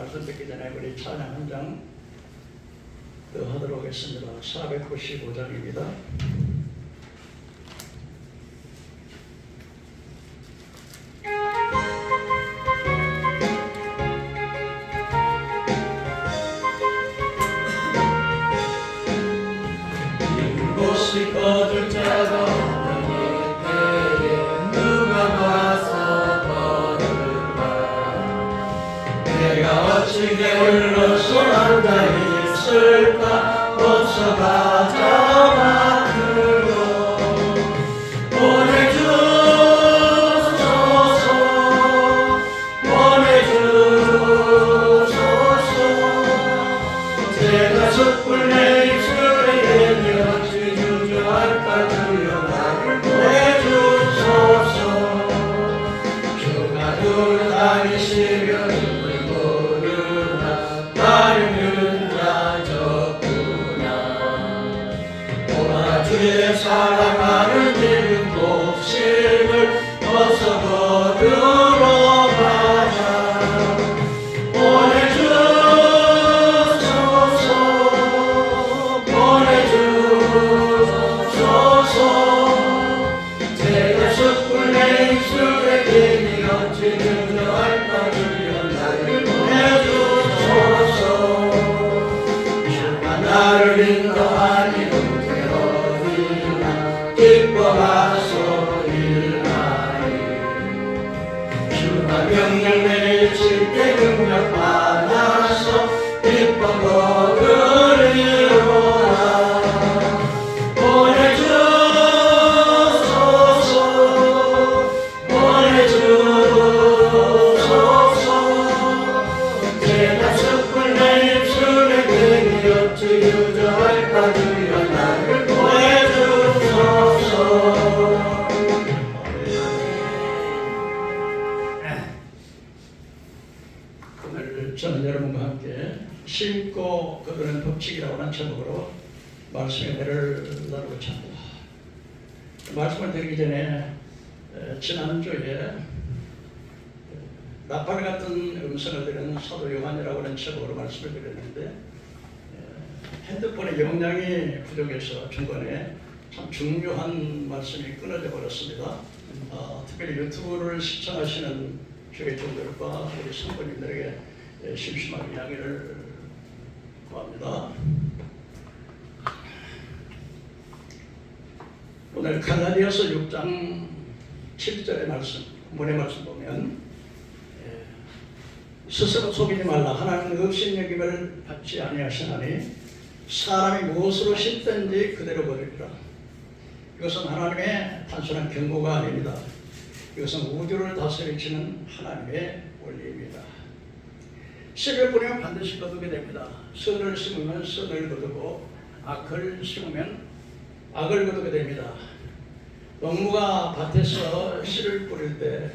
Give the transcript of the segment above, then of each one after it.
말씀 듣기 전에 우리 찬양 한 장 더 하도록 하겠습니다. 495장입니다. 이곳이 거둘 자가 없는 때에 누가 와서 걸을까? 내가 어찌 게을러서 앉아 있을까? 어서 가져가들고 보내주소서 보내주소서 제가 섣불 내 입술에 대며 주저할까 주여 나를 보내주소서 주가 두루 다니시며 누굴 모르나 나를 자 적구나 오라 주의 사랑하는 이름 복심을 어서 거두러 가자 보내주소서 보내주소서 제가 섣불 내 입술에 대니 어찌 주저할까 주여 나를 보내주소서 주가 나를 인도하니 어디나 기뻐하소 일하리 주가 명령 내리칠 때 능력 받아서 기뻐 거두리로다 보내주소서 보내주소서 제가 섣불 내 입술에 대니 어찌 주저할까 주여 나를 보내주소서 오늘 저는 여러분과 함께 심고 거두는 법칙이라고 하는 제목으로 말씀의 내를 나누고자 합니다. 말씀을 드리기 전에 지난주에 나팔 같은 음성을 드리는 사도 요한이라고 하는 제목으로 말씀을 드렸는데 핸드폰의 용량이 부족해서 중간에 참 중요한 말씀이 끊어져 버렸습니다. 특별히 유튜브를 시청하시는 교회 종들과 우리 성도님들에게 심심하게 양해를 구합니다. 오늘 갈라디아서 6장 7절의 말씀, 본의 말씀 보면 스스로 속이지 말라. 하나님은 업신여김을 받지 아니하시나니 사람이 무엇으로 심든지 그대로 거두리라. 이것은 하나님의 단순한 경고가 아닙니다. 이것은 우주를 다스리시는 하나님의 원리입니다. 씨를 뿌리면 반드시 거두게 됩니다. 선을 심으면 선을 거두고 악을 심으면 악을 거두게 됩니다. 농부가 밭에서 씨를 뿌릴 때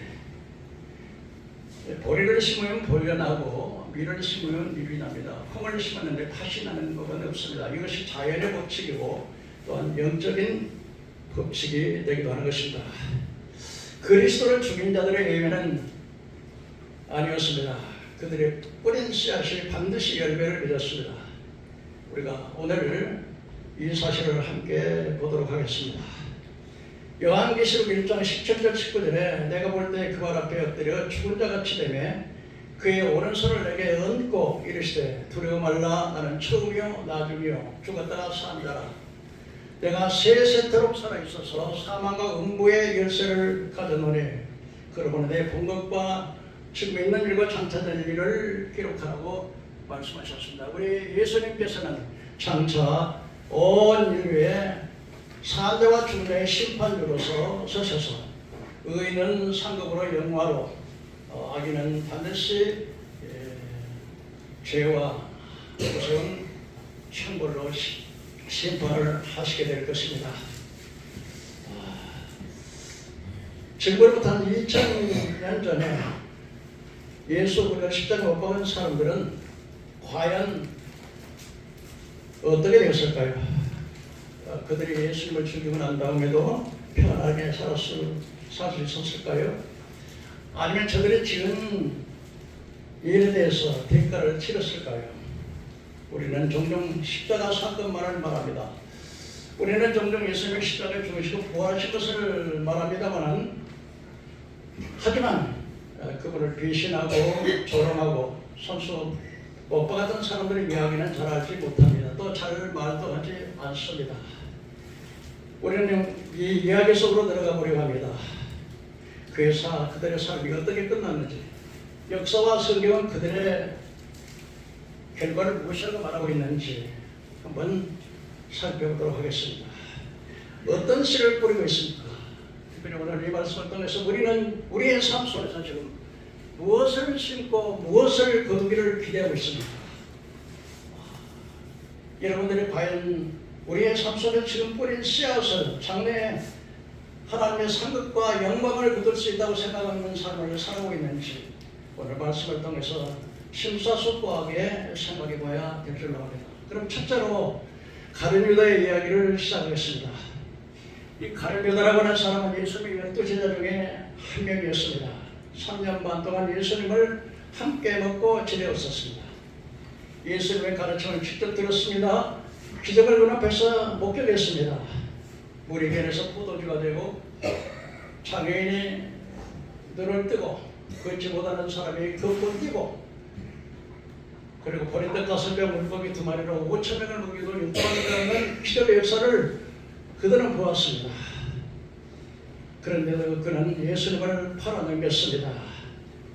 보리를 심으면 보리가 나고 밀을 심으면 밀이 납니다. 콩을 심었는데 팥이 나는 법은 없습니다. 이것이 자연의 법칙이고 또한 영적인 법칙이 되기도 하는 것입니다. 그리스도를 죽인 자들의 예외는 아니었습니다. 그들의 뿌린 씨앗이 반드시 열매를 맺었습니다. 우리가 오늘 이 사실을 함께 보도록 하겠습니다. 요한계시록 1장 17절 19절에 내가 볼 때 그 발 앞에 엎드려 죽은 자같이 되며 그의 오른손을 내게 얹고 이르시되 두려워 말라. 나는 처음이요 나중이요 죽었다가 산 자라. 내가 세세토록 살아있어서 사망과 음부의 열쇠를 가졌노니 그러므로 내 본 것과 지금 있는 일과 장차될 일을 기록하라고 말씀하셨습니다. 우리 예수님께서는 장차 온 인류의 산자와 죽은 자의 심판주로서 서셔서 의인은 상급으로 영화로 악인은 반드시 죄와 무서운 천벌로 심판을 하시게 될 것입니다. 지금부터 한 2000년 전에 예수 그리스도 십자가 못 박은 사람들은 과연 어떻게 되었을까요? 그들이 예수님을 죽이고 난 다음에도 편안하게 살 수 있었을까요? 아니면 저들이 지은 일에 대해서 대가를 치렀을까요? 우리는 종종 십자가 사건만을 말합니다. 우리는 종종 예수님의 십자가에 죽으시고 부활하신 것을 말합니다만, 하지만 그분을 배신하고 조롱하고 선수 오빠 같은 사람들의 이야기는 잘 알지 못합니다. 또 잘 말도 하지 않습니다. 우리는 이 이야기 속으로 들어가 보려고 합니다. 그들의 삶이 어떻게 끝났는지, 역사와 성경은 그들의 결과를 무엇이라고 말하고 있는지 한번 살펴보도록 하겠습니다. 어떤 씨를 뿌리고 있습니까? 특별히 오늘 이 말씀을 통해서 우리는 우리의 삶 속에서 지금 무엇을 심고 무엇을 거두기를 기대하고 있습니까? 여러분들이 과연 우리의 삶 속에 지금 뿌린 씨앗을 장래에 하나님의 상급과 영광을 거둘 수 있다고 생각하는 삶을 살아오고 있는지 오늘 말씀을 통해서 심사숙고하게 생각해 봐야 될 줄 압니다. 그럼 첫째로 가룟 유다의 이야기를 시작하겠습니다. 이 가룟 유다라고 하는 사람은 예수님의 12제자 중에 한 명이었습니다. 3년 반 동안 예수님을 함께 먹고 지내었었습니다. 예수님의 가르침을 직접 들었습니다. 기적을 눈앞에서 목격했습니다. 물이 변해서 포도주가 되고 장애인이 눈을 뜨고 걷지 못하는 사람이 걷고 뛰고, 그리고 버린듯 5명 물고기 2마리로 5,000명을 먹이고 6만명은 기적의 역사를 그들은 보았습니다. 그런데도 그는 예수님을 팔아넘겼습니다.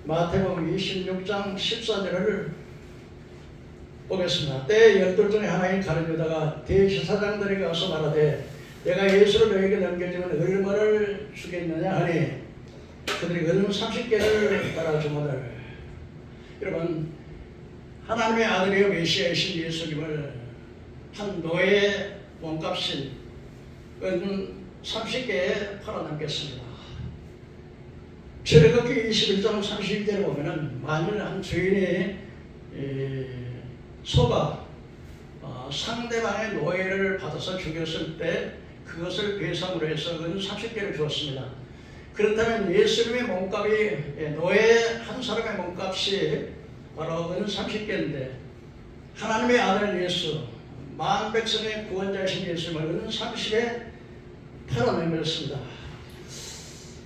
마태복음 26장 14절을 보겠습니다. 때 12 중에 하나인 가룟 유다가 대제사장들에게 가서 말하되 내가 예수를 너에게 넘겨주면 얼마를 주겠느냐 하니 그들이 은 30개를 따라주거늘. 여러분, 하나님의 아들이요 메시아이신 예수님을 한 노예의 몸값인 은 30개에 팔아넘겼습니다. 출애굽기 21장 31절에 보면은 만일 한 주인이 소가 상대방의 노예를 받아서 죽였을 때 그것을 배상으로 해서 은 30개를 주었습니다. 그렇다면 예수님의 몸값이 노예 한 사람의 몸값이 바로 은 30개인데 하나님의 아들 예수, 만 백성의 구원자이신 예수님을 은 30에 팔아넘겼습니다.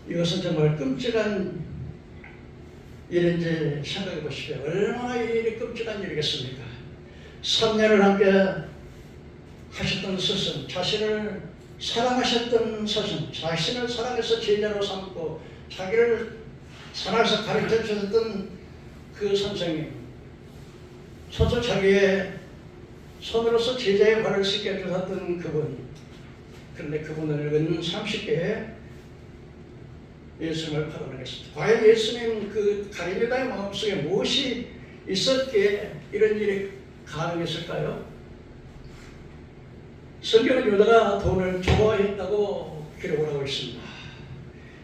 이것은 정말 끔찍한 일인지 생각해 보십시오. 얼마나 이 일이 끔찍한 일이겠습니까? 3년을 함께 하셨던 스승, 자신을 사랑하셨던 스승, 자신을 사랑해서 제자로 삼고 자기를 사랑해서 가르쳐 주셨던 그 선생님, 서서 자기의 손으로서 제자의 발을 씻겨 주셨던 그분, 그런데 그분을 은 30개에 예수님을 팔아넘겼습니다. 과연 예수님 그 가룟 유다의 마음속에 무엇이 있었기에 이런 일이 가능했을까요? 성경은 유다가 돈을 좋아했다고 기록을 하고 있습니다.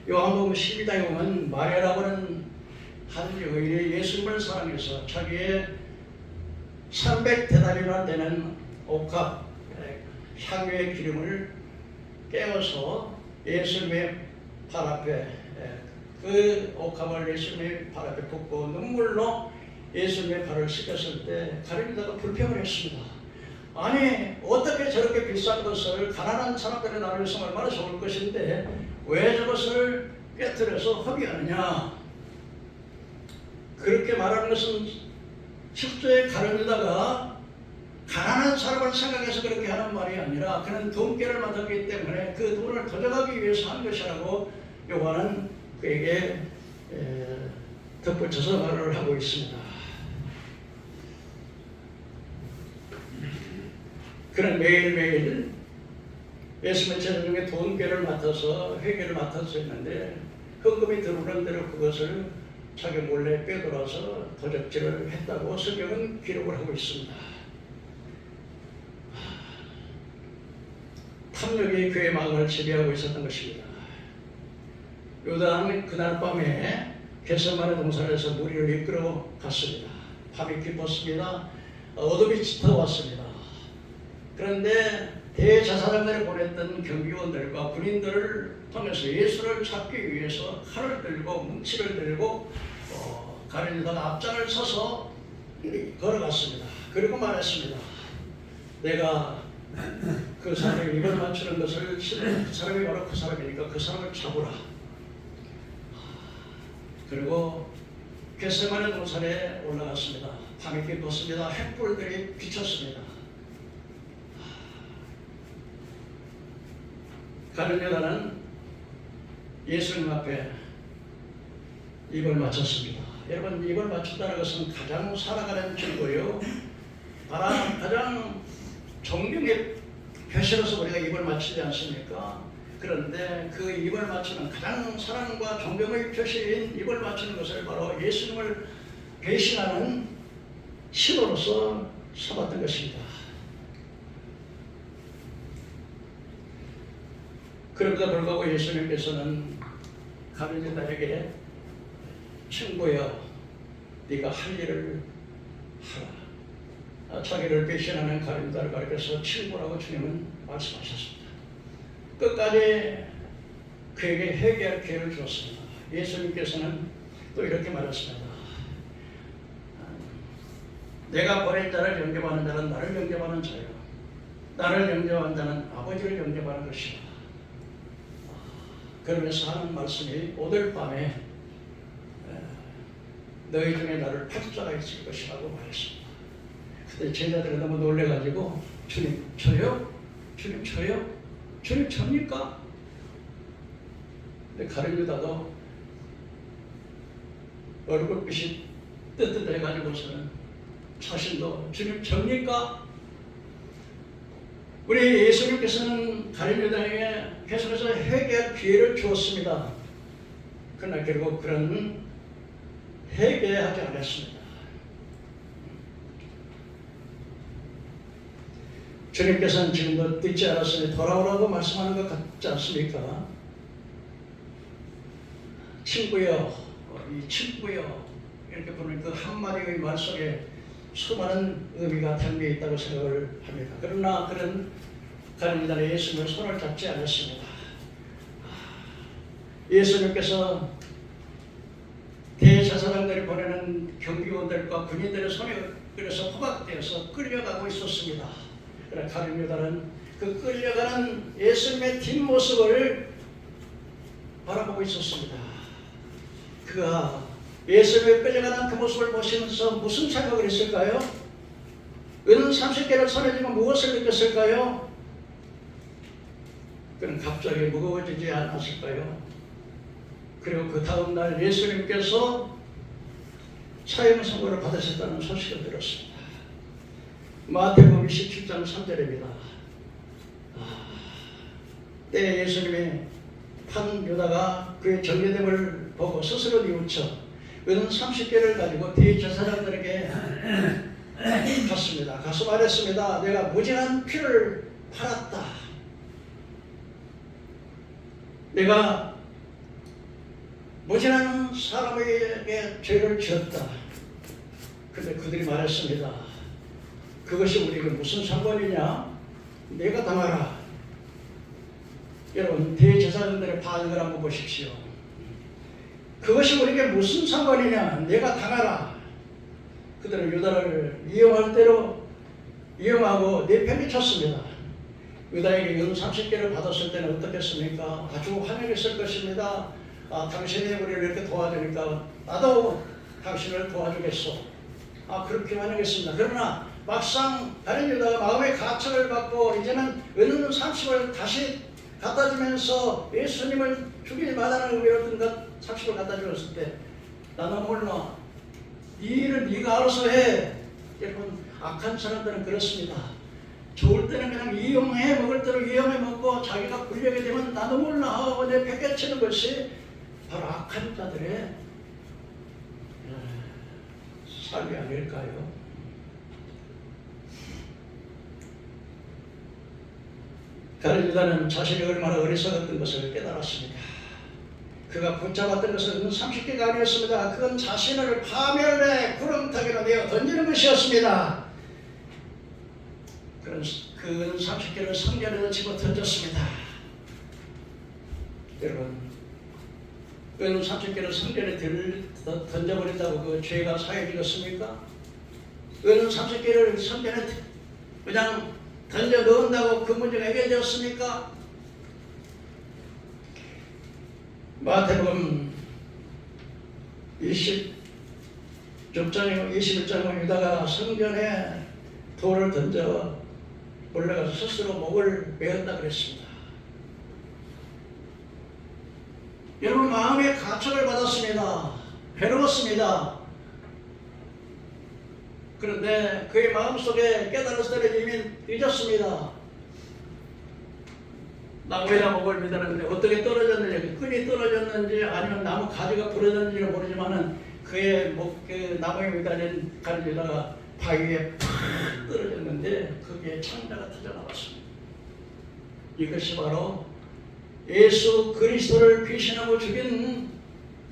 요한복음 12장에 보면 마리아라고 하는 한 여인이 예수님을 사랑해서 자기의 300데나리오나 되는 옥합 향유의 기름을 깨어서 예수님의 발 앞에, 그 옥합을 예수님의 발 앞에 붓고 눈물로 예수님의 발을 씻겼을 때 가룟 유다가 불평을 했습니다. 아니, 어떻게 저렇게 비싼 것을 가난한 사람들의 나라에서 얼마나 좋을 것인데 왜 저것을 깨뜨려서 허비하느냐. 그렇게 말하는 것은 실제 가룟 유다가 가난한 사람을 생각해서 그렇게 하는 말이 아니라 그는 돈깨를 맡았기 때문에 그 돈을 가져가기 위해서 한 것이라고 요한은 그에게 덧붙여서 말을 하고 있습니다. 그는 매일매일 예수님의 제자 중에 돈깨를 맡아서 회계를 맡아서 했는데 헌금이 들어오는 대로 그것을 자기 몰래 빼돌아서 도적질을 했다고 성경은 기록을 하고 있습니다. 탐욕이 그의 마음을 지배하고 있었던 것입니다. 유다는 그날 밤에 겟세마네 동산에서 무리를 이끌어 갔습니다. 밤이 깊었습니다. 어둠이 짙어왔습니다. 그런데 대제사장들이 보냈던 경비원들과 군인들을 통해서 예수를 찾기 위해서 칼을 들고 뭉치를 들고 가룟 유다가 앞장을 서서 걸어갔습니다. 그리고 말했습니다. 내가 그 사람이 입을 맞추는 것을 싫어해. 그 사람이 바로 그 사람이니까 그 사람을 잡으라. 그리고 겟세마네 동산에 올라갔습니다. 밤이 깊었습니다. 횃불들이 비쳤습니다. 가룟 유다는 예수님 앞에 입을 맞췄습니다. 여러분, 입을 맞췄다는 것은 가장 살아가는 증거요. 가장 존경의 표시로서 우리가 입을 맞추지 않습니까? 그런데 그 입을 맞추는 가장 사랑과 존경의 표시인 입을 맞추는 것을 바로 예수님을 배신하는 신호로서 삼았던 것입니다. 그런가 불구하고 예수님께서는 가룟 유다에게 친구여, 네가 할 일을 하라. 자기를 배신하는 가룟 유다를 가리켜서 친구라고 주님은 말씀하셨습니다. 끝까지 그에게 회개할 기회를 주었습니다. 예수님께서는 또 이렇게 말했습니다. 내가 보낸 자를 영접하는 자는 나를 영접하는 자요, 나를 영접하는 자는 아버지를 영접하는 것이다. 그러면서 하는 말씀이 오늘 밤에 너희 중에 나를 팔자가 있을 것이라고 말했습니다. 그때 제자들이 너무 놀래가지고 주님 저요? 주님 저요? 주님 접니까? 근데 가룟 유다도 얼굴빛이 뜨뜻해가지고서는 자신도 주님 접니까? 우리 예수님께서는 가룟 유다에게 계속해서 회개할 기회를 주었습니다. 그러나 결국 그런 회개하지 않았습니다. 주님께서는 지금도 듣지 않았으니 돌아오라고 말씀하는 것 같지 않습니까? 친구여, 이 친구여 이렇게 부르는 그 한마디의 말 속에 수많은 의미가 담겨 있다고 생각을 합니다. 그러나 그런 가룟 유다는 예수님의 손을 잡지 않았습니다. 예수님께서 대제사장들이 보내는 경비원들과 군인들의 손에 끌려서 포박되어서 끌려가고 있었습니다. 그러나 가룟 유다는 그 끌려가는 예수님의 뒷모습을 바라보고 있었습니다. 그가 예수님이 끌려가는 그 모습을 보시면서 무슨 생각을 했을까요? 은 30개를 손에 쥐고 무엇을 느꼈을까요? 그는 갑자기 무거워지지 않았을까요? 그리고 그 다음날 예수님께서 사형 선고를 받으셨다는 소식을 들었습니다. 마태복음 17장 3절입니다. 때 예수님이 판 유다가 그의 정죄됨을 보고 스스로 뉘우쳐 은 30개를 가지고 대제사장들에게 갔습니다. 가서 말했습니다. 내가 무진한 피를 팔았다. 내가 무진한 사람에게 죄를 지었다. 그런데 그들이 말했습니다. 그것이 우리에게 무슨 상관이냐? 내가 당하라. 여러분, 대제사장들의 반응을 한번 보십시오. 그것이 우리에게 무슨 상관이냐? 내가 당하라. 그들은 유다를 이용할 대로 이용하고 내팽개 쳤습니다. 유다에게 은 30개를 받았을 때는 어떻겠습니까? 아주 환영했을 것입니다. 당신이 우리를 이렇게 도와주니까 나도 당신을 도와주겠소. 그렇게 환영했습니다. 그러나 막상 가룟 유다가 마음의 가책을 받고 이제는 은 30을 다시 갖다 주면서 예수님을 죽일 만한 의미로 든 30을 갖다 주었을 때 나는 몰라. 이 일을 네가 알아서 해. 여러분, 악한 사람들은 그렇습니다. 좋을 때는 그냥 이용해 먹을 대로 이용해 먹고 자기가 굴려게 되면 나도 몰라 하고 내팽개치는 것이 바로 악한 자들의 삶이 아닐까요? 가룟 유다는 자신이 얼마나 어리석었던 것을 깨달았습니다. 그가 붙잡았던 것은 30개가 아니었습니다. 그건 자신을 파멸의 구렁텅이로 내어 던지는 것이었습니다. 그 30개를 성전에서 집어 던졌습니다. 여러분, 은 30개를 성전에 던져버린다고 그 죄가 사해지겠습니까? 은 30개를 성전에 그냥 던져 넣은다고 그 문제가 해결되었습니까? 마태복음 21장에 유다가 성전에 돌을 던져 올라가서 스스로 목을 베었다 그랬습니다. 여러분 마음의 가책을 받았습니다. 괴로웠습니다. 그런데 그의 마음속에 깨달았을 때는 이미 늦었습니다. 나무에다 목을 매달았는데 어떻게 떨어졌는지, 끈이 떨어졌는지 아니면 나무 가지가 부러졌는지는 모르지만은 그의 그 나무에 매달린 가지에다가 바위에 팍 떨어졌는데 거기에 창자가 터져나왔습니다. 이것이 바로 예수 그리스도를 배신하고 죽인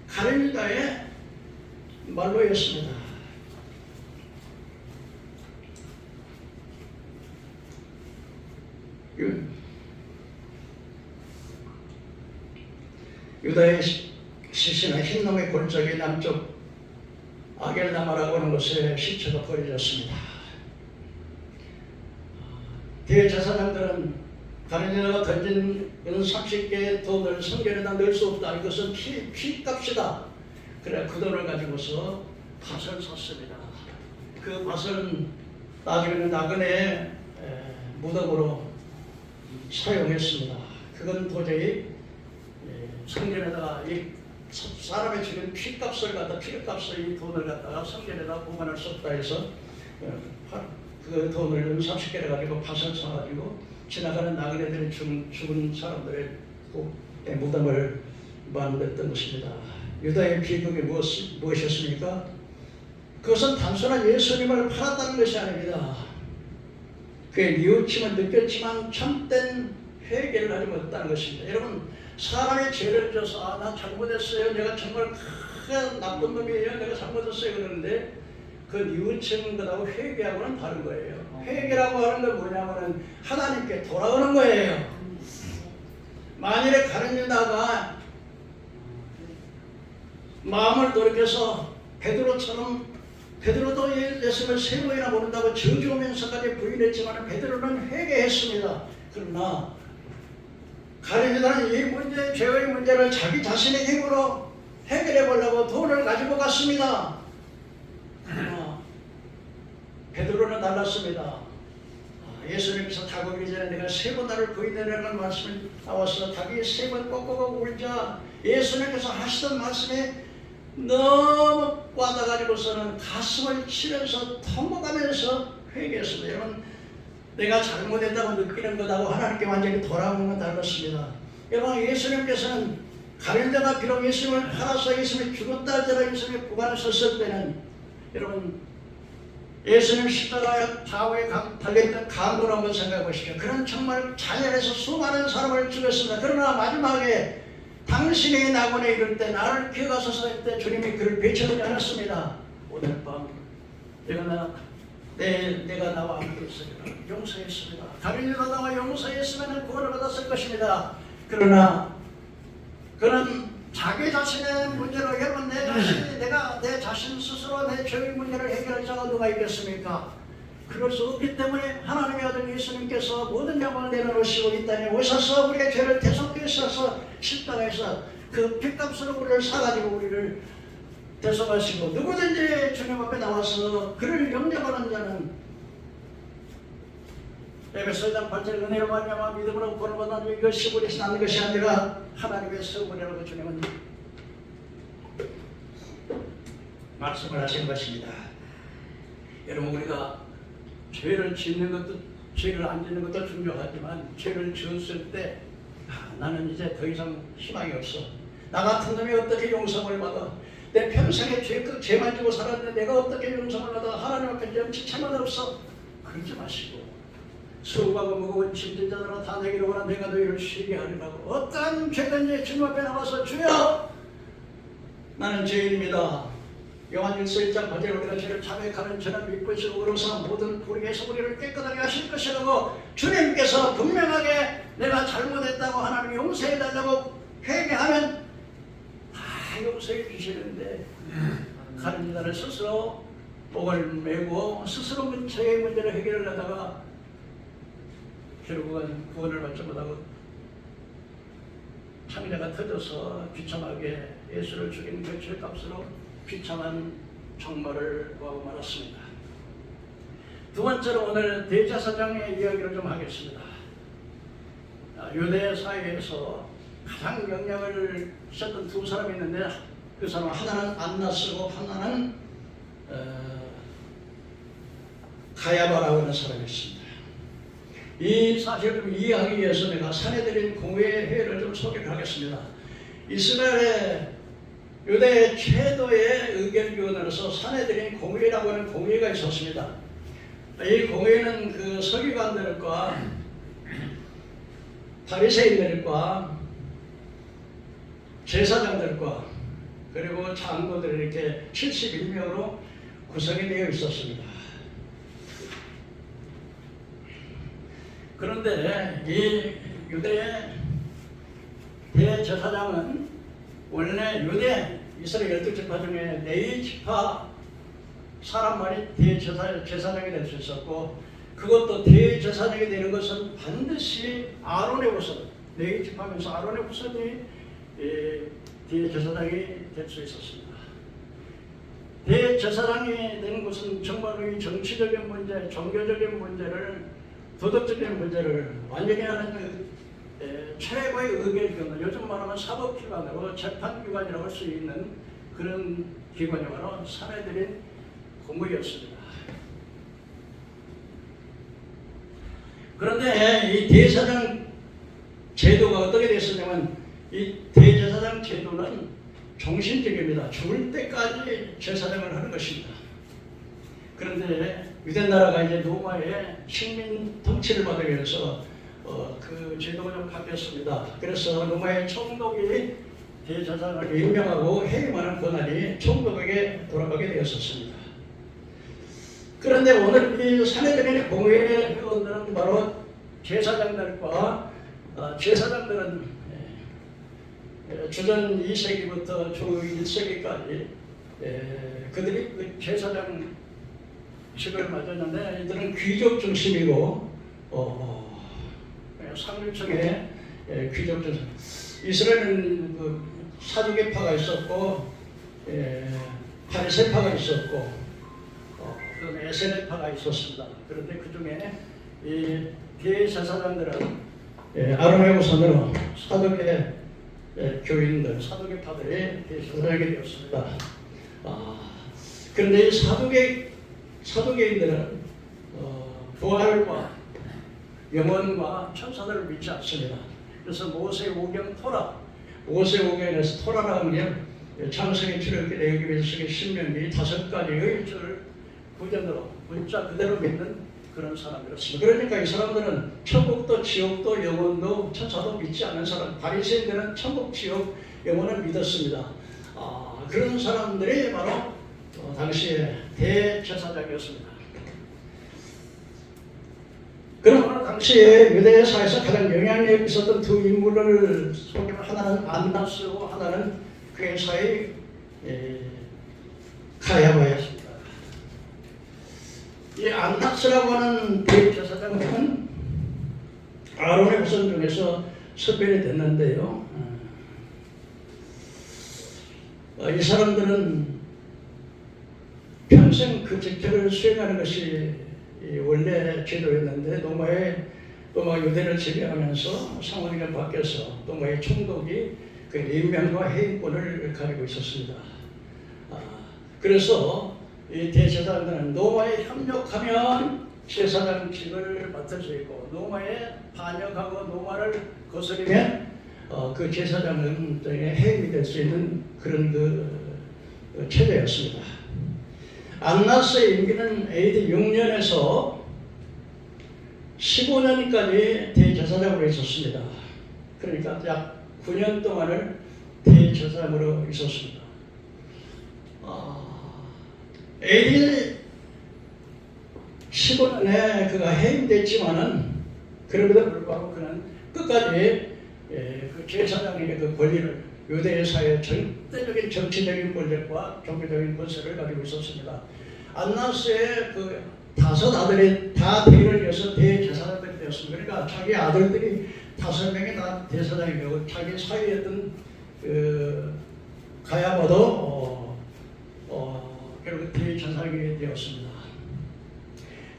가룟 유다의 말로였습니다. 유다의 시신은 흰놈의 골짜기 남쪽 아겔다마라고 하는 곳에 시체가 버려졌습니다. 대제사장들은 가룟 유다가 던진 30개의 돈을 성전에다 넣을 수 없다. 이것은 피값이다. 그래 그 돈을 가지고서 밭을 샀습니다. 그 밭은 나중에는 나그네 무덤으로 사용했습니다. 그건 도저히 성전에다가 이 사람의 죽인 피값을 이 돈을 갖다가 성전에다 보관할 수 없다 해서 그 돈을 30개를 가지고 밭을 사가지고 지나가는 나그네들이 죽은 사람들의 무덤을 만들었던 것입니다. 유다의 비극이 무엇이었습니까? 그것은 단순한 예수님을 팔았다는 것이 아닙니다. 그의 뉘우침을 느꼈지만 참된 회개를 하지 못했다는 것입니다. 여러분 사람의 죄를 져서 나 잘못했어요. 내가 정말 큰 나쁜 놈이에요. 내가 잘못했어요. 그러는데 그 뉘우치는 것하고 회개하고는 다른 거예요. 회개라고 하는 건 뭐냐면은 하나님께 돌아오는 거예요. 만일에 가룟 유다가 마음을 돌이켜서 베드로도 예수님을 세 번이나 모른다고 저주하면서까지 부인했지만 베드로는 회개했습니다. 그러나 가룟 유다는 이 문제, 죄의 문제를 자기 자신의 힘으로 해결해 보려고 돈을 가지고 갔습니다. 그러나 베드로는 달랐습니다. 예수님께서 다가오기 전에 내가 세 번 나를 부인해라는 말씀이 나와서 자기 세 번 꼭꼭 울자 예수님께서 하시던 말씀이 너무 와닿아가지고서는 가슴을 치면서 통곡하면서 회개했습니다. 여러분 내가 잘못했다고 느끼는 것하고 하나님께 완전히 돌아오는 건 다르습니다. 여러분 예수님께서는 가룟 유다가 비록 예수님을 팔아서 예수님이 죽었다 할지라도 예수님이 부활을 섰을 때는 여러분 예수님 십자가에 좌우에 달려있던 강도를 한번 생각해 보십시오. 그는 정말 자연에서 수많은 사람을 죽였습니다. 그러나 마지막에 당신이 낙원에 이를 때 나를 기억하소서 할 때 주님이 그를 배척하지 않았습니다. 오늘 밤 내가 나와 함께 있으리라 용서했습니다. 가룟 유다 나와 용서했으면 구원을 받았을 것입니다. 그러나 그는 자기 자신의 문제로 여러분 내가 내 자신 스스로 내 죄의 문제를 해결할 자가 누가 있겠습니까? 그럴 수 없기 때문에 하나님의 아들 예수님께서 모든 영광을 내려놓으시고 이 땅에 오셔서 우리의 죄를 대속해 주셔서 십자가에서 그 핏값으로 우리를 사가지고 우리를 대속하시고 누구든지 주님 앞에 나와서 그를 영접하는 자는 에베소 2장 8절 은혜로 말미암아 믿음으로 구원을 받는 이것이 우리에서 나는 것이 아니라 하나님의 선물이라고 주님은 말씀을 하신 것입니다. 여러분 우리가 죄를 짓는 것도 죄를 안 짓는 것도 중요하지만 죄를 지었을 때 나는 이제 더 이상 희망이 없어. 나 같은 놈이 어떻게 용서를 받아? 내 평생에 죄만 지고 살았는데 내가 어떻게 용서를 받아? 하나님 앞에 염치참은 없어. 그러지 마시고 수고하고 무거운 짐진 자들아 다 내게로 오라 내가 너희를 쉬게 하리라고. 어떠한 죄든지 주님 앞에 나와서 주여 나는 죄인입니다. 요한일서 1장 8절에 우리가 죄를 자백하면 저는 믿고 있으고 그로서 모든 불의에서 우리를 깨끗하게 하실 것이라고 주님께서 분명하게 내가 잘못했다고 하나님 용서해달라고 회개하면 다 용서해 주시는데 가는 자는 스스로 복을 메고 스스로 자기의 문제를 해결을 하다가 결국은 구원을 받지 못하고 창자가 터져서 비참하게 예수를 죽인 그 죄값으로 비참한 종말을 구하고 말았습니다. 두 번째로 오늘 대제사장의 이야기를 좀 하겠습니다. 유대 사회에서 가장 영향을 끼쳤던 두 사람이 있는데 그 사람 하나는 안나스고 하나는 가야바라고 하는 사람이 있습니다. 이 사실을 좀 이해하기 위해서 내가 사내들인 공회를 좀 소개를 하겠습니다. 이스라엘의 유대 최도의 의견기관으로서 사내들인 공회라고 하는 공회가 있었습니다. 이 공회는 그 서기관들과 바리새인들과 제사장들과 그리고 장로들 이렇게 71명으로 구성이 되어 있었습니다. 그런데 이 유대의 대제사장은 원래 유대 이스라엘 12지파 중에 4지파 사람만이 대제사장이 될 수 있었고 그것도 대제사장이 되는 것은 반드시 아론의 후손 4지파면서 아론의 후손이 대제사장이 될 수 있었습니다. 대제사장이 되는 것은 정말로 이 정치적인 문제, 종교적인 문제를 도덕적인 문제를 완전히 하는 최고의 의결기관, 요즘 말하면 사법기관으로 재판기관이라고 할 수 있는 그런 기관이 바로 사내들인 공무였습니다. 그런데 이 대제사장 제도가 어떻게 됐었냐면 이 대제사장 제도는 종신적입니다. 죽을 때까지 제사장을 하는 것입니다. 그런데 유대 나라가 이제 로마의 식민 통치를 받기 위해서 그 제도가 좀 바뀌었습니다. 그래서 로마의 총독이 대제사장을 임명하고 해임하는 권한이 총독에게 돌아가게 되었었습니다. 그런데 오늘 이 사내들의 공회의 회원들은 바로 제사장들과 제사장들은 주전 2세기부터 주 1세기까지 그들이 그 제사장직을 맡았는데 이들은 귀족 중심이고 상류층의 귀족 중심. 이스라엘은 그 사두개파가 있었고 바리새파가 있었고 에세네파가 있었습니다. 그런데 그 중에 이 대제사장들은 아론의 후손으로 사두개 교인들, 사두개파들이 대제사장이 되었습니다. 그런데 이 사두개인들은 부활과 영원과 천사들을 믿지 않습니다. 그래서 모세오경 토라, 모세오경에서 토라라 하면 창세기 출애굽기 레위기 민수기 신명기 5가지의 구전으로 문자 그대로 믿는 그런 사람들이었습니다. 그러니까 이 사람들은 천국도 지옥도 영원도 천사도 믿지 않는 사람, 바리새인들은 천국 지옥 영원을 믿었습니다. 그런 사람들이 바로 당시에 대제사장이었습니다. 그러나 당시에 유대 사회에서 가장 영향력이 있었던 두 인물을 소개하면 하나는 안나스고 하나는 그 회사의 가야바였습니다. 이 안나스라고 하는 대제사장은 아론의 후손 중에서 선별이 됐는데요. 이 사람들은 평생 그 직책을 수행하는 것이 원래 제도였는데 로마 유대를 지배하면서 상황이 좀 바뀌어서 로마의 총독이 그 임명과 해임권을 가지고 있었습니다. 그래서 이 대제사장들은 로마에 협력하면 제사장직을 맡을 수 있고 로마에 반역하고 로마를 거스르면 그 제사장은 해임이 될 수 있는 그런 그 체제였습니다. 안나스의 임기는 AD 6년에서 15년까지 대제사장으로 있었습니다. 그러니까 약 9년 동안을 대제사장으로 있었습니다. AD 15년에 그가 해임됐지만은 그럼에도 불구하고 그는 끝까지 그 제사장에게 그 권리를 유대사의 절대적인 정치적인 권력과 종교적인 권세를 가지고 있었습니다. 안나스의 그 5 아들이 다 대를 이어서 대제사장들이 되었습니다. 그러니까 자기 아들들이 5명이 다 대사장이 되고 자기 사이였던 그 가야바도 결국 대제사장이 되었습니다.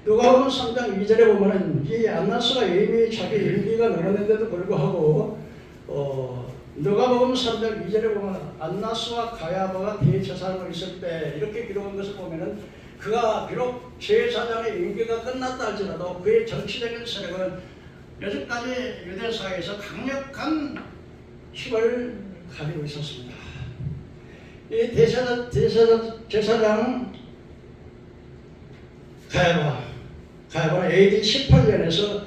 누가복음 3장 2절에 보면은 이 안나스가 이미 자기 임기가 넘었는데도 불구하고 누가복음 3장 2절에 보면 안나스와 가야바가 대제사장으로 있을 때 이렇게 기록한 것을 보면은 그가 비록 제사장의 임기가 끝났다 할지라도 그의 정치적인 세력은 여전까지 유대사회에서 강력한 힘을 가지고 있었습니다. 이 제사장 가야바는 AD 18년에서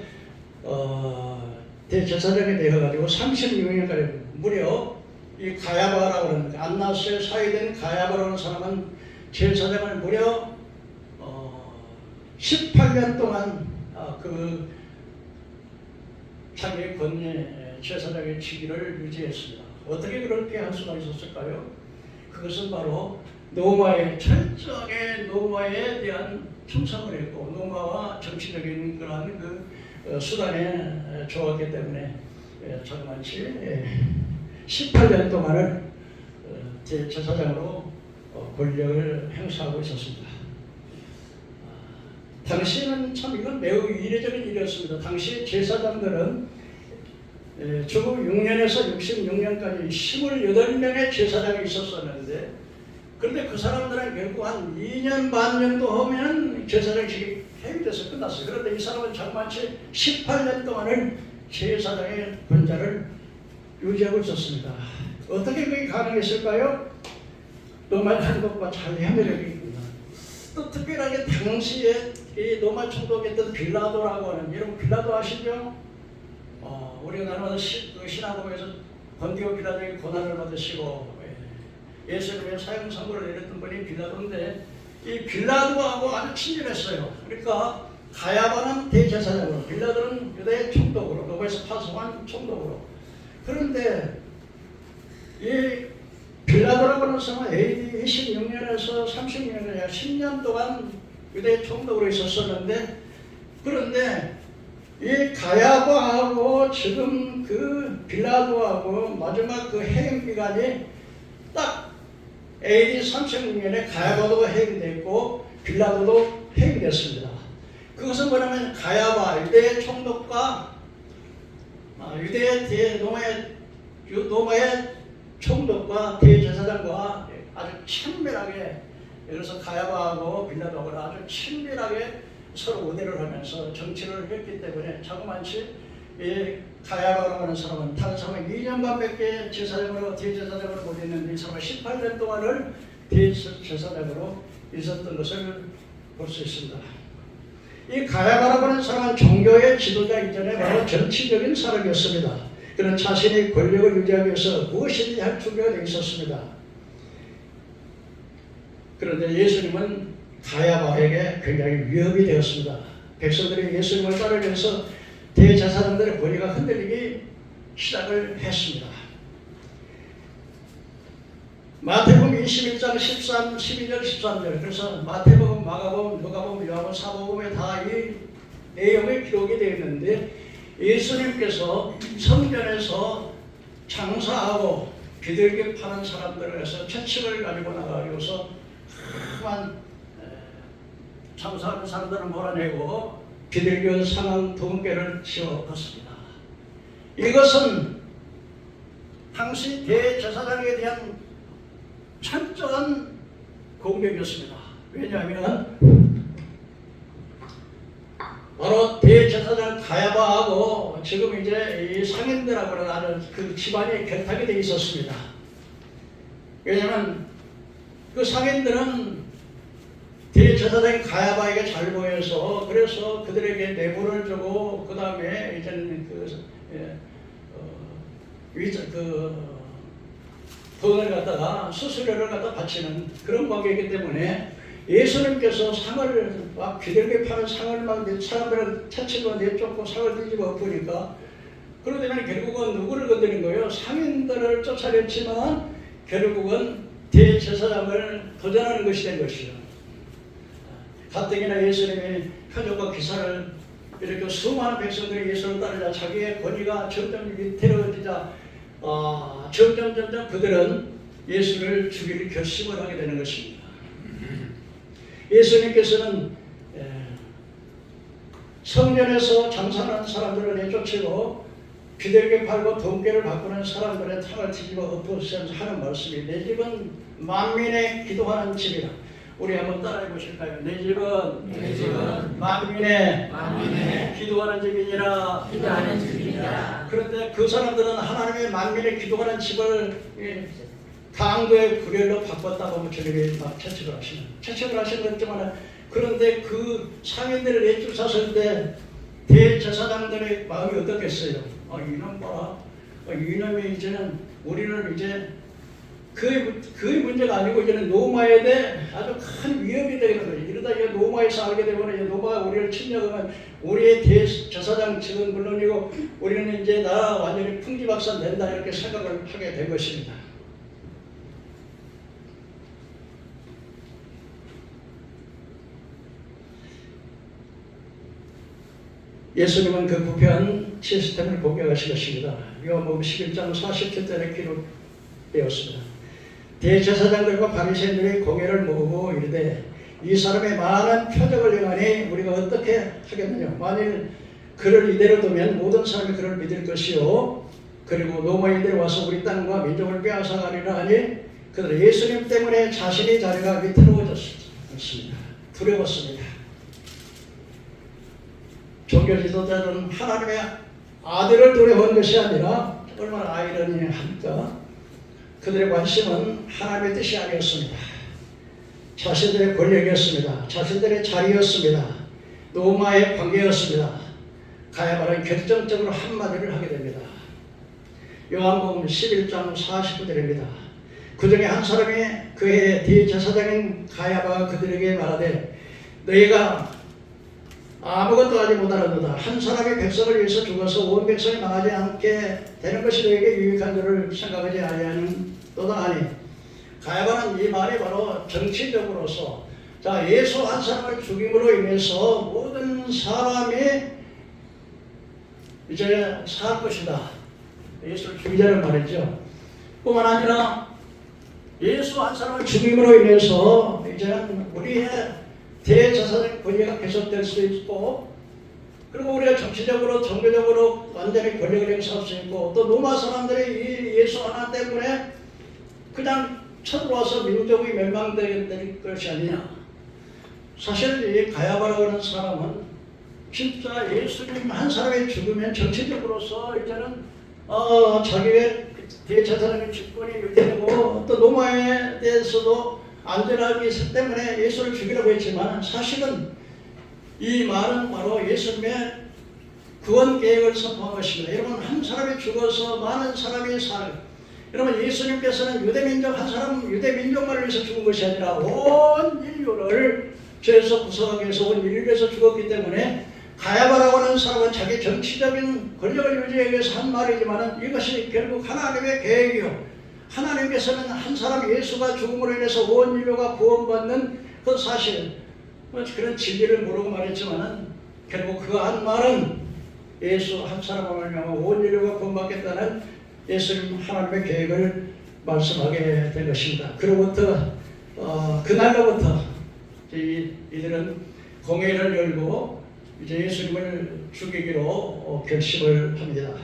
대제사장이 되어가지고 36년까지 무려 이 가야바라고 하는 안나스의 사이된 가야바라는 사람은 제사장을 무려 18년 동안 그 자기의 권위 제사장의 직위를 유지했습니다. 어떻게 그렇게 할 수가 있었을까요? 그것은 바로 노마에 철저하게 노마에 대한 충성을 했고 노마와 정치적인 그러한 그 수단에 좋았기 때문에 자그마치 18년 동안을 제사장으로 권력을 행사하고 있었습니다. 당시에는 참 이건 매우 이례적인 일이었습니다. 당시 제사장들은 주후 6년에서 66년까지 28명의 제사장이 있었었는데 그런데 그 사람들은 결국 한 2년 반 정도 하면 제사장직이 해임돼서 끝났어요. 그런데 이 사람은 자그마치 18년 동안을 제사장의 권자를 유지하고 있었습니다. 어떻게 그게 가능했을까요? 노마 총독과 잘 협력이 있구나. 또 특별하게 당시에 이 노마 총독이었던 빌라도라고 하는, 여러분 빌라도 아시죠? 우리가 나름대로 신앙국에서 번디오 빌라도에게 고난을 받으시고 예수님의 사형 선고를 내렸던 분이 빌라도인데 이 빌라도하고 아주 친밀했어요. 그러니까 가야바는 대제사장으로, 빌라도는 유대 총독으로, 노마에서 파송한 총독으로. 그런데 이 빌라도라고 하는 사람은 AD 26년에서 36년에 10년 동안 유대 총독으로 있었었는데, 그런데 이 가야바하고 지금 그 빌라도하고 마지막 그 해임 기간이 딱 AD 36년에 가야바도 해임됐고 빌라도도 해임됐습니다. 그것은 뭐냐면 가야바 유대 총독과 노마의 총독과 대제사장과 아주 친밀하게, 그래서 가야바하고 빌라도하고 아주 친밀하게 서로 우대를 하면서 정치를 했기 때문에 자그마치 이 가야바라고 하는 사람은 다른 사람은 2년 반밖에 제사장으로 대제사장으로 못 있는데 이 사람은 18년 동안을 대제사장으로 있었던 것을 볼 수 있습니다. 이 가야바라고 하는 사람은 종교의 지도자 이전에 바로 정치적인 사람이었습니다. 그는 자신의 권력을 유지하기 위해서 무엇이든지 할 준비가 되어 있었습니다. 그런데 예수님은 가야바에게 굉장히 위협이 되었습니다. 백성들이 예수님을 따르기 위해서 대제사장들의 권위가 흔들리기 시작을 했습니다. 마태복음 21장 13, 12절, 13절, 그래서 마태복음, 마가복음, 누가복음, 요한복음, 사복음에 다 이 내용이 기록이 되어 있는데 예수님께서 성전에서 장사하고 비둘기 파는 사람들을 해서 채찍을 가지고 나가려서 큰 장사하는 사람들을 몰아내고 비둘기 상한 2개를 지어 걷습니다. 이것은 당시 대제사장에 대한 철저한 공격이었습니다. 왜냐하면 바로 대제사장 가야바하고 지금 이제 이 상인들하고는 아주 그 집안이 결탁이 되어 있었습니다. 왜냐하면 그 상인들은 대제사장 가야바에게 잘 보여서 그래서 그들에게 뇌물을 주고 그 다음에 이제는 돈을 갖다가 수수료를 갖다 바치는 그런 관계이기 때문에 예수님께서 상을 막 비둘기 파는 상을 막 사람들을 채찍으로 내쫓고 상을 뒤집어 엎으니까 그러다면 결국은 누구를 건드린 거예요? 상인들을 쫓아냈지만 결국은 대제사장을 도전하는 것이 된 것이죠. 가뜩이나 예수님이 표적과 기사를 이렇게 수많은 백성들이 예수를 따르자 자기의 권위가 점점 위태로워지자 점점 그들은 예수를 죽일 결심을 하게 되는 것입니다. 예수님께서는 성전에서 장사하는 사람들을 내쫓고 비둘기 팔고 돈깨를 바꾸는 사람들의 탕을 뒤집어 엎으시면서 하는 말씀이 내 집은 만민의 기도하는 집이라. 우리 한번 따라해 보실까요? 내 집은 만민의 기도하는 집이니라. 그런데 그 사람들은 하나님의 만민의 기도하는 집을 강도의 구렬로 바꿨다고 저들이 막 채찍을 하시는 거지만, 그런데 그 상인들을 내쫓았을 때 대제사장들의 마음이 어떻겠어요? 이놈 봐라. 이놈이 이제는 우리를 이제 그의 문제가 아니고 이제는 로마에 대해 아주 큰 위협이 되는 거예요. 이러다 이제 로마에서 알게 되면 이제 로마가 우리를 침략하면 우리의 대제사장 측은 물론이고 우리는 이제 나라 완전히 풍지박산 된다 이렇게 생각을 하게 된 것입니다. 예수님은 그 부패한 시스템을 공격하신 것입니다. 요한복음 11장 47절에 기록되었습니다. 대제사장들과 바리새인들이 공회를 모으고 이르되 이 사람의 많은 표적을 행하니 우리가 어떻게 하겠느냐. 만일 그를 이대로 두면 모든 사람이 그를 믿을 것이요 그리고 로마인들이 와서 우리 땅과 민족을 빼앗아가리라 하니 그들은 예수님 때문에 자신의 자리가 위태로워졌습니다. 두려웠습니다. 종교 지도자들은 하나님의 아들을 두려워한 것이 아니라 얼마나 아이러니합니까? 그들의 관심은 하나님의 뜻이 아니었습니다. 자신들의 권력이었습니다. 자신들의 자리였습니다. 로마의 관계였습니다. 가야바는 결정적으로 한마디를 하게 됩니다. 요한복음 11장 49절입니다. 그 중에 한 사람이 그의 대제사장인 가야바가 그들에게 말하되 너희가 아무것도 하지 못하는도다. 한 사람이 백성을 위해서 죽어서 온 백성이 망하지 않게 되는 것이 너에게 유익한 줄을 생각하지 아니하는 또다 하니, 가야바는 이 말이 바로 정치적으로서 자 예수 한 사람을 죽임으로 인해서 모든 사람이 이제 살 것이다. 예수를 죽이자는 말이죠. 뿐만 아니라 예수 한 사람을 죽임으로 인해서 이제는 우리의 대제사장 권위가 계속될 수 있고, 그리고 우리가 정치적으로 종교적으로 완전히 권력을 행사할 수 있고, 또 로마 사람들이 이 예수 하나 때문에 그냥 쳐들어와서 민족이 멸망될 것이 아니냐. 사실 이 가야바라고 하는 사람은 진짜 예수님 한 사람이 죽으면 정치적으로서 이제는 자기의 대제사장의 집권이 유지되고 또 로마에 대해서도 안전하기 때문에 예수를 죽이라고 했지만, 사실은 이 말은 바로 예수님의 구원 계획을 선포한 것입니다. 여러분, 한 사람이 죽어서 많은 사람이 여러분, 예수님께서는 유대민족 한 사람, 유대민족만을 위해서 죽은 것이 아니라 온 인류를 죄에서 구속하기 위해서 온 인류를 위해서 죽었기 때문에, 가야바라고 하는 사람은 자기 정치적인 권력을 유지하기 위해서 한 말이지만 이것이 결국 하나님의 계획이요, 하나님께서는 한 사람 예수가 죽음으로 인해서 온 인류가 구원받는 그 사실, 그런 진리를 모르고 말했지만 결국 그 한 말은 예수 한 사람을 말미암아 온 인류가 구원받겠다는 예수님 하나님의 계획을 말씀하게 된 것입니다. 그로부터 그날로부터 이들은 공회를 열고 이제 예수님을 죽이기로 결심을 합니다.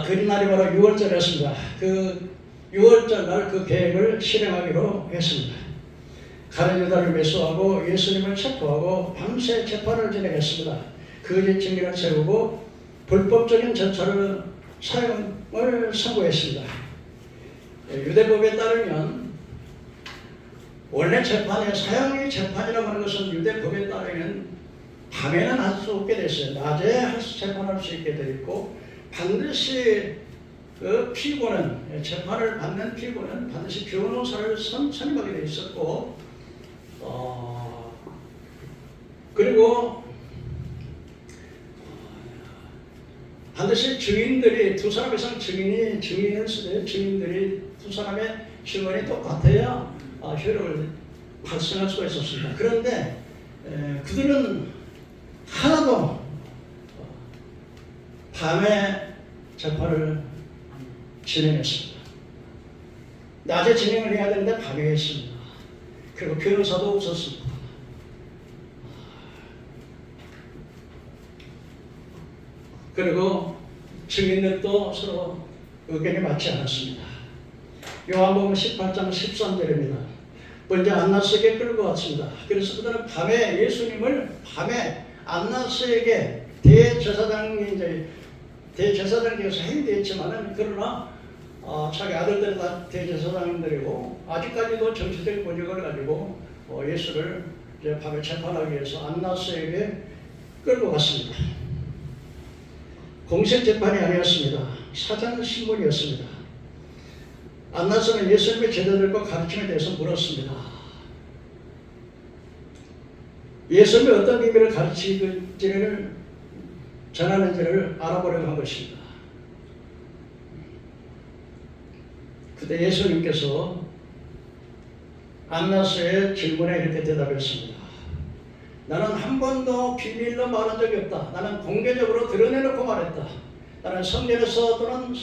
그날이 바로 6월절이었습니다. 그 6월절 날 그 계획을 실행하기로 했습니다. 가룟 유다를 매수하고 예수님을 체포하고 밤새 재판을 진행했습니다. 거짓 증인을 세우고 불법적인 절차를 사용을 선고했습니다. 유대법에 따르면 원래 재판에 사형의 재판이라고 하는 것은 유대법에 따르면 밤에는 할 수 없게 됐어요. 낮에 재판할 수 있게 되어 있고, 반드시 그 피고는, 재판을 받는 피고는 반드시 변호사를 선임하게 되어 있었고, 그리고 반드시 증인들이 두 사람 이상 증인을 쓰되 증인들이 두 사람의 증언이 똑같아야 효력을 발생할 수가 있었습니다. 그런데 그들은 하나도 밤에 재판을 진행했습니다. 낮에 진행을 해야 되는데 밤에 했습니다. 그리고 변호사도 없었습니다. 그리고 증인들도 서로 의견이 맞지 않았습니다. 요한복음 18장 13절입니다. 먼저 안나스에게 끌고 왔습니다. 그래서 그들은 밤에 예수님을 밤에 안나스에게 대제사장께서 행위했지만은 그러나 자기 아들들은 다 대제사장들이고 아직까지도 정치적 권력을 가지고 예수를 이제 밤에 재판하기 위해서 안나스에게 끌고 갔습니다. 공식 재판이 아니었습니다. 사전 신문이었습니다. 안나스는 예수님의 제자들과 가르침에 대해서 물었습니다. 예수님이 어떤 비밀을 가르치는지를 전하는지를 알아보려고 한 것입니다. 그때 예수님께서 안나스의 질문에 이렇게 대답했습니다. 나는 한 번도 비밀로 말한 적이 없다. 나는 공개적으로 드러내놓고 말했다. 나는 성전에서 또는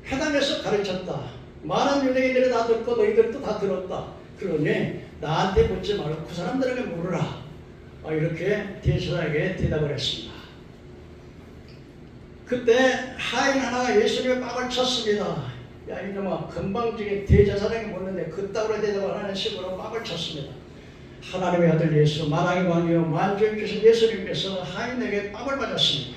회당에서 가르쳤다. 많은 유대인들이 다 듣고 너희들도 다 들었다. 그러니 나한테 묻지 말고 그 사람들에게 물으라. 이렇게 대제사장에게 대답을 했습니다. 그때 하인 하나가 예수님의 빡을 쳤습니다. 야 이놈아, 건방지게 대제사장이 묻는데 그따구로 대답을 하는 식으로 빡을 쳤습니다. 하나님의 아들 예수, 만왕의 왕이요 만주의 주신 예수님께서 하인에게 빡을 맞았습니다.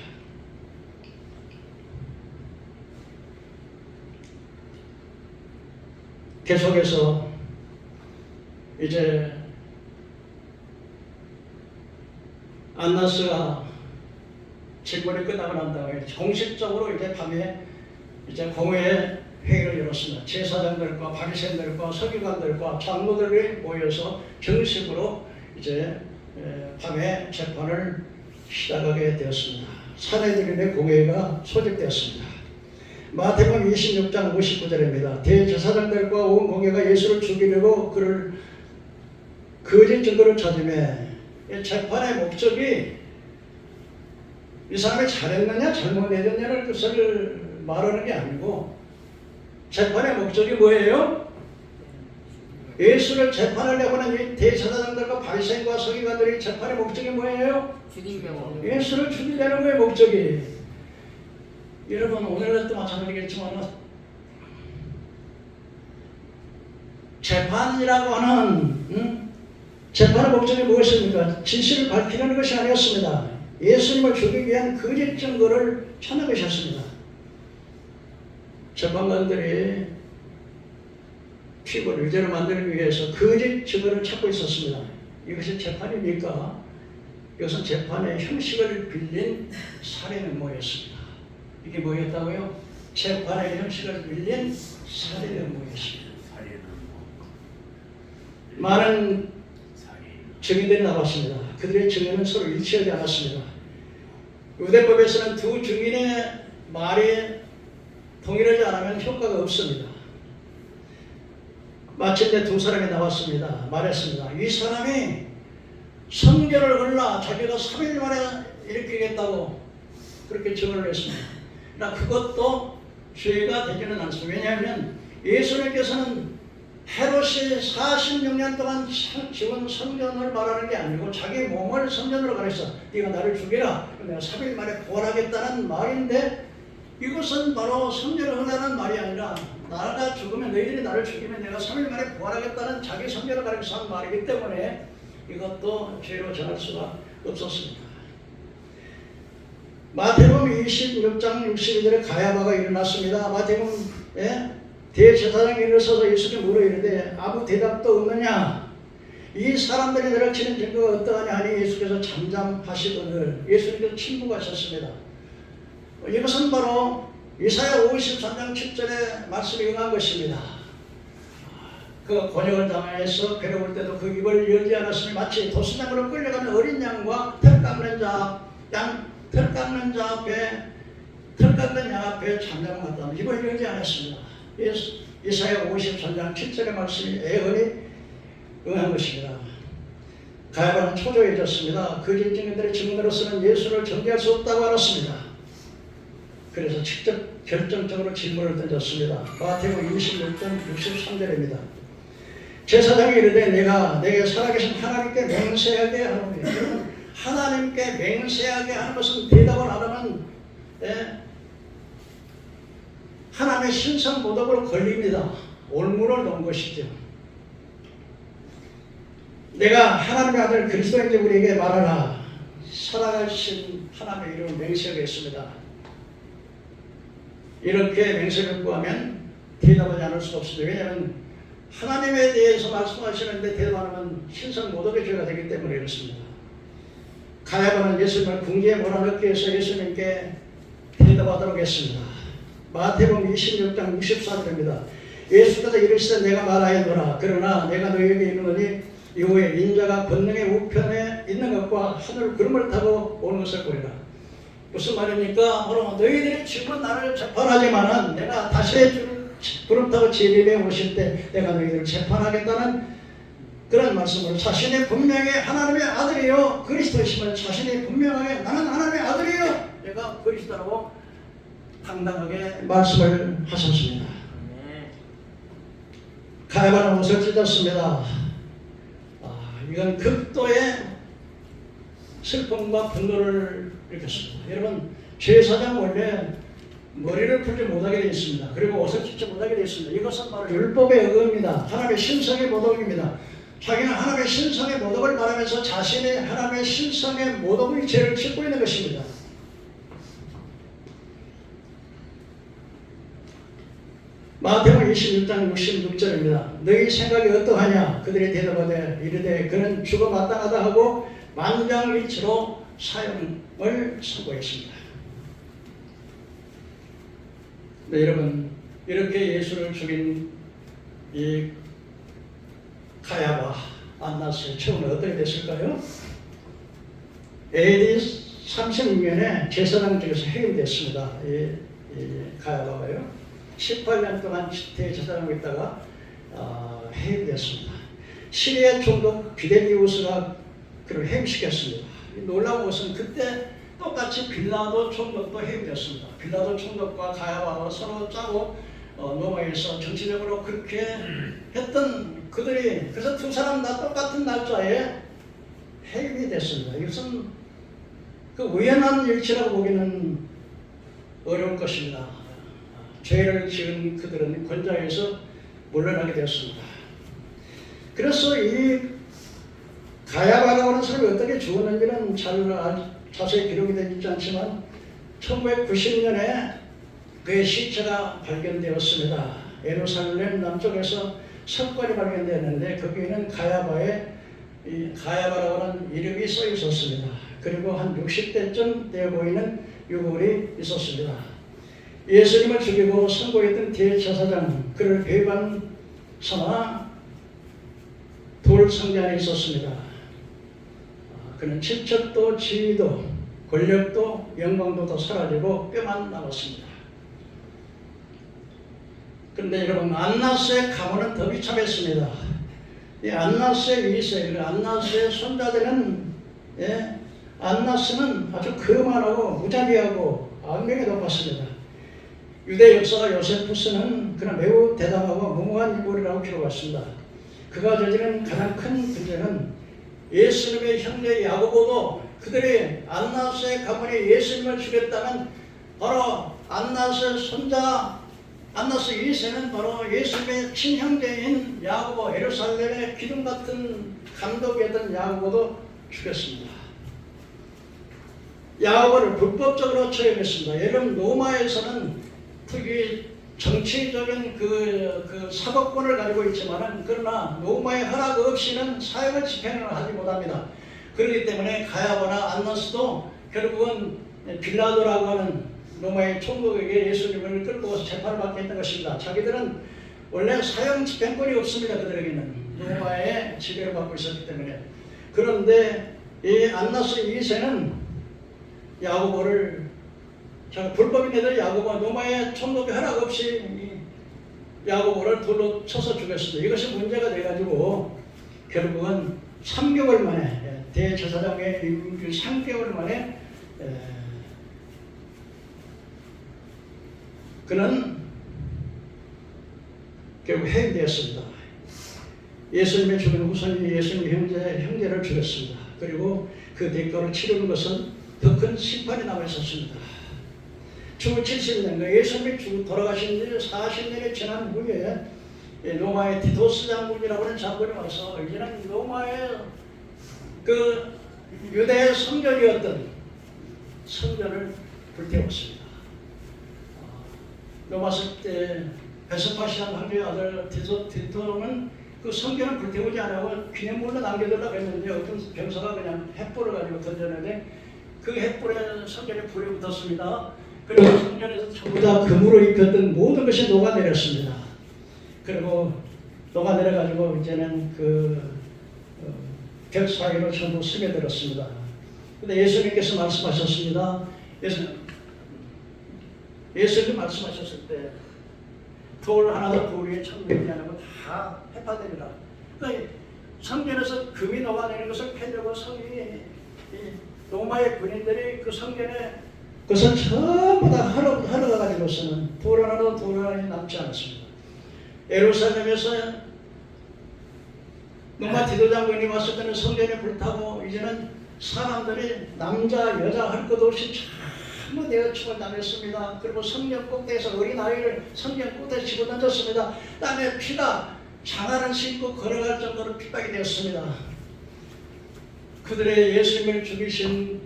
계속해서 이제 안나스가 질문이 끝나고 난 다음에 공식적으로 이제 밤에 이제 공회 회의를 열었습니다. 제사장들과 바리새인들과 서기관들과 장로들이 모여서 정식으로 이제 밤에 재판을 시작하게 되었습니다. 사내들인의 공회가 소집되었습니다. 마태복음 26장 59절입니다. 대제사장들과 온 공회가 예수를 죽이려고 그를 거짓 증거를 찾으며 재판의 목적이 이 사람이 잘했느냐 잘못했느냐를 뜻을 말하는 게 아니고 재판의 목적이 뭐예요? 예수를 재판하려고 하는 이 대제사장들과 바리새인과 서기관들이 재판의 목적이 뭐예요? 예수를 죽이려는 거예요. 목적이. 여러분 오늘도 마찬가지겠지만 재판이라고 하는 재판의 목적이 무엇입니까? 진실을 밝히려는 것이 아니었습니다. 예수님을 죽이기 위한 거짓 증거를 찾는 것이었습니다. 재판관들이 피고를 유죄로 만들기 위해서 거짓 증거를 찾고 있었습니다. 이것이 재판입니까? 이것은 재판의 형식을 빌린 살인 음모였습니다. 이게 뭐였다고요? 재판의 형식을 빌린 살인 음모였습니다. 많은 증인들이 나왔습니다. 그들의 증언은 서로 일치하지 않았습니다. 유대법에서는 두 증인의 말이 동일하지 않으면 효과가 없습니다. 마침내 두 사람이 나왔습니다. 말했습니다. 이 사람이 성전을 흘러 자기가 3일 만에 일으키겠다고 그렇게 증언을 했습니다. 그러나 그것도 죄가 되지는 않습니다. 왜냐하면 예수님께서는 헤롯이 46년 동안 지은 성전을 말하는 게 아니고 자기 몸을 성전으로 가려서 네가 나를 죽이라 내가 3일 만에 부활하겠다는 말인데 이것은 바로 성전을 흔하는 말이 아니라 나가 죽으면 너희들이 나를 죽이면 내가 3일 만에 부활하겠다는 자기 성전을 가리켜서 한 말이기 때문에 이것도 죄로 정할 수가 없었습니다. 마태복음 26장 62절에 가야바가 일어났습니다. 마태복음에 대제사장이 일어서서 예수님 물어 이르되 아무 대답도 없느냐? 이 사람들이 너를 치는 증거가 어떠하냐 하니 예수께서 잠잠하시거늘 예수님께서 침묵하셨습니다. 이것은 바로 이사야 53장 7절의 말씀이 응한 것입니다. 그 곤욕을 당해서 괴로울 때도 그 입을 열지 않았으니 마치 도수장으로 끌려가는 어린 양과 털 깎는 자 앞에 털깎는 양 앞에 잠잠하다. 이걸 이러지 않았습니다. 이사야 53장 7절의 말씀이 애언이 응한 것입니다. 가야바는 초조해졌습니다. 거짓 증인들의 증언으로서는 예수를 정죄할 수 없다고 알았습니다. 그래서 직접 결정적으로 질문을 던졌습니다. 마태복음 26장 63절입니다. 제사장이 이르되 내가 내게 살아계신 하나님께 맹세하게 하노니. 여러분, 하나님께 맹세하게 하는 것은 대답을 안 하면 하나님의 신성 모독으로 걸립니다. 올무를 놓은 것이죠. 내가 하나님의 아들 그리스도인지 우리에게 말하라. 살아가신 하나님의 이름을 맹세하겠습니다. 이렇게 맹세를 구하면 대답하지 않을 수 없습니다. 왜냐하면 하나님에 대해서 말씀하시는데 대답하면 신성 모독의 죄가 되기 때문에 그렇습니다. 가야바는 예수님을 궁지에 몰아넣기 위해서 예수님께 대답하도록 했습니다. 마태복음 26장 64절입니다. 예수께서 이르시되 내가 말하였노라. 그러나 내가 너희에게 이르노니 이후에 인자가 권능의 우편에 있는 것과 하늘 구름을 타고 오는 것을 보리라. 무슨 말입니까? 바로 너희들이 지금은 나를 재판하지만은 내가 다시 구름 타고 재림에 오실 때 내가 너희들을 재판하겠다는 그런 말씀으로 자신이 분명히 하나님의 아들이요 그리스도이심을 자신이 분명하게 나는 하나님의 아들이요 내가 그리스도라고 당당하게 말씀을 하셨습니다. 가야바는 옷을 찢었습니다. 이건 극도의 슬픔과 분노를 일으켰습니다. 여러분, 제사장 원래 머리를 풀지 못하게 되어 있습니다. 그리고 옷을 찢지 못하게 되어 있습니다. 이것은 바로 율법의 어긋입니다. 하나님의 신성의 모독입니다. 자기는 하나님의 신성의 모독을 말하면서 자신이 하나님의 신성의 모독의 죄를 짓고 있는 것입니다. 마태복음 26장 66절입니다. 너희 생각이 어떠하냐? 그들이 대답하되 이르되 그는 죽어 마땅하다 하고 만장일치로 사형을 선고했습니다. 네, 여러분, 이렇게 예수를 죽인 이 가야바 안나스의 처음에 어떻게 됐을까요? AD 36년에 제사장 중에서 해임됐습니다. 이 가야바가요. 18년 동안 대제사장으로 있다가 해임됐습니다. 시리아 총독 비델리우스가 그를 해임시켰습니다. 놀라운 것은 그때 똑같이 빌라도 총독도 해임됐습니다. 빌라도 총독과 가야바가 서로 짜고 로마에서 정치적으로 그렇게 했던 그들이 그래서 두 사람 다 똑같은 날짜에 해임이 됐습니다. 이것은 그 우연한 일치라고 보기는 어려울 것입니다. 죄를 지은 그들은 권좌에서 물러나게 되었습니다. 그래서 이 가야바라고 하는 사람이 어떻게 죽었는지는 자세히 기록이 되어 있지 않지만 1990년에 그의 시체가 발견되었습니다. 예루살렘 남쪽에서 석관이 발견되었는데 거기에는 가야바라고 하는 이름이 써 있었습니다. 그리고 한 60대쯤 되어 보이는 유골이 있었습니다. 예수님을 죽이고 선고했던 대제사장 그를 배반 삼아 돌 성전 안에 있었습니다. 그는 친척도 지위도 권력도 영광도 다 사라지고 뼈만 남았습니다. 그런데 여러분, 안나스의 가문은 더 비참했습니다. 이 안나스의 2세, 안나스의 손자들은 안나스는 아주 거만하고 무자비하고 악명이 높았습니다. 유대 역사가 요세푸스는 그는 매우 대담하고 무모한 인물이라고 기록했습니다. 그가 저지른 가장 큰 문제는 예수님의 형제 야고보도 그들이 안나스의 가문이 예수님을 죽였다면 바로 안나스의 손자 안나스 2세는 바로 예수님의 친형제인 야고보, 예루살렘의 기둥 같은 감독이었던 야고보도 죽였습니다. 야고보를 불법적으로 처형했습니다. 여러분, 로마에서는 특히 정치적인 그 사법권을 가지고 있지만은 그러나 로마의 허락 없이는 사형을 집행을 하지 못합니다. 그렇기 때문에 가야바나 안나스도 결국은 빌라도라고 하는 로마의 총독에게 예수님을 끌고 와서 재판을 받게 했던 것입니다. 자기들은 원래 사형 집행권이 없습니다. 그들에게는 로마의 지배를 받고 있었기 때문에. 그런데 이 안나스 2세는 야고보를 자, 불법인 애들 야고보 로마의 총독이 허락 없이 야고보를 돌로 쳐서 죽였습니다. 이것이 문제가 돼가지고 결국은 3개월 만에 대제사장의 임기 3개월 만에 그는 결국 해임되었습니다. 예수님의 죽은 후손이 예수님 형제를 죽였습니다. 그리고 그 대가를 치르는 것은 더 큰 심판이 남아 있었습니다. 죽을 70년, 예수님이 돌아가신 지 40년이 지난 후에 로마의 디도스 장군이라고 하는 장군이 와서 이제는 로마의 그 유대 성전이었던 성전을 불태웠습니다. 로마서 때 베스파시안 황제의 아들 디도는 그 성전을 불태우지 않고 기념물로 남겨두려고 했는데 어떤 병사가 그냥 횃불을 가지고 던졌는데 그 횃불에 성전에 불이 붙었습니다. 그리고 성전에서 전부 다 금으로 입혔던 모든 것이 녹아내렸습니다. 그리고 녹아내려가지고 이제는 벽 사이로 전부 스며들었습니다. 근데 예수님께서 말씀하셨습니다. 예수님 말씀하셨을 때 돌 하나도 돌 위에 천국이지 않으면 다 해파되리라. 그러니까 성전에서 금이 녹아내는 것을 펴려고 로마의 군인들이 그 성전에 그것을 전부 다 헐어가지고서는 돌 하나도 돌 하나 남지 않았습니다. 예루살렘에서 로마 지도장군이 왔을 때는 성전에 불타고 이제는 사람들이 남자 여자 할 것 없이 전부 대여충을 당했습니다. 그리고 성전 꼭대기에서 어린아이를 성전 꼭대기에 집어던졌습니다. 땀에 피가 장화를 신고 걸어갈 정도로 핍박이 되었습니다. 그들의 예수님을 죽이신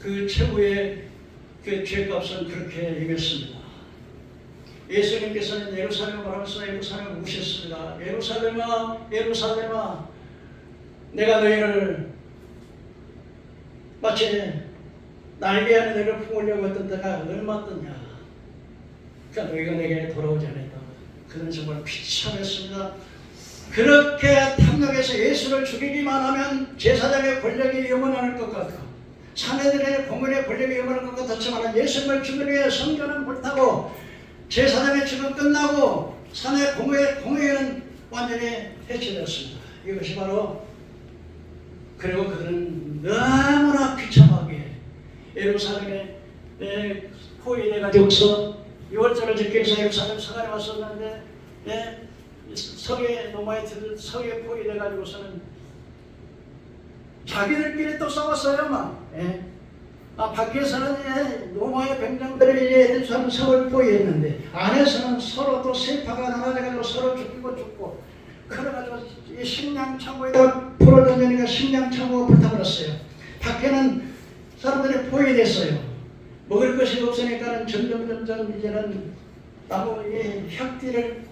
그 최후의 그 죄값은 그렇게 임했습니다. 예수님께서는 예루살렘을 바라보면서 예루살렘을 우셨습니다. 예루살렘아, 예루살렘아, 내가 너희를 마치 날개 안에 너희를 품으려고 했던 때가 얼마 떴냐. 그러니까 너희가 내게 돌아오지 않았다. 그는 정말 비참했습니다. 그렇게 탐욕해서 예수를 죽이기만 하면 제사장의 권력이 영원할 것 같고 사내들의 공문의 권력이 영원할 것 같았지만 예수님을 죽이기 위해 성전은 불타고 제사장의 죽음 끝나고 사내 공회는 완전히 해체되었습니다. 이것이 바로 그리고 그들은 너무나 비참하게 예루살렘에 포위돼가지고서 6월절을 지키기 위해서 예루살렘 서간에 왔었는데 로마의 성에 포위돼가지고서는 자기들끼리 또 싸웠어요. 밖에서는 로마의 병장들이 예루살렘 성을 포위했는데 안에서는 서로 또 세파가 나눠져가지고 서로 죽고 그래가지고 이 식량창고에다 불을 던지니까 식량창고가 불타버렸어요. 밖에는 사람들이 포위됐어요. 먹을 것이 없으니까 점점 이제는 나무 혁띠를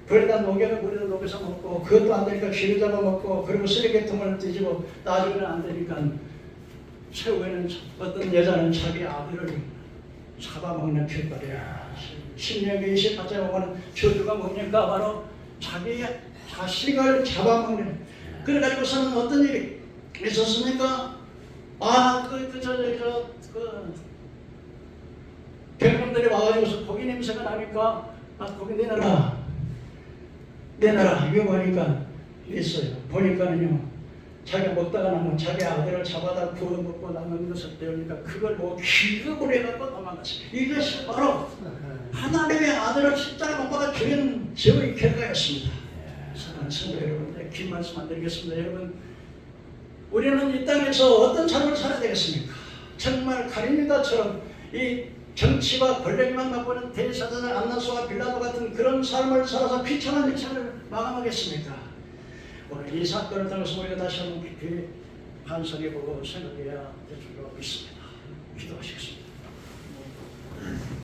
불에다 물에다 녹여서 먹고 그것도 안 되니까 쥐를 잡아먹고 그리고 쓰레기통을 뒤지고 나중에는 안 되니까 최후에는 어떤 여자는 자기 아들을 잡아먹는 결과야. 신명기 28장에 보면 저주가 뭡니까? 바로 자기 자식을 잡아먹는. 그래가지고서는 어떤 일이 있었습니까? 병놈들이 와가지고서 고기 냄새가 나니까 고기 내놔라 이거 보니까 있어요. 보니까는요 자기가 먹다가 남은 자기 아들을 잡아다 구워 먹고 남은 것을 배우니까 그걸 기겁을 해갖고 도망갔어요. 이것이 바로 하나님의 아들을 십자가 못 박아 죽인 죄의 결과였습니다. 사랑하는 성도 여러분, 긴 말씀 안 드리겠습니다. 여러분, 우리는 이 땅에서 어떤 삶을 살아야 되겠습니까? 정말 가룟유다처럼 이 정치와 권력만 맛보는 대제사장 안나스와 빌라도 같은 그런 삶을 살아서 비참한 인생을 마감하겠습니까? 오늘 이 사건을 통해서 우리가 다시 한번 깊이 반성해보고 생각해야 될 줄로 믿습니다. 기도하시겠습니다.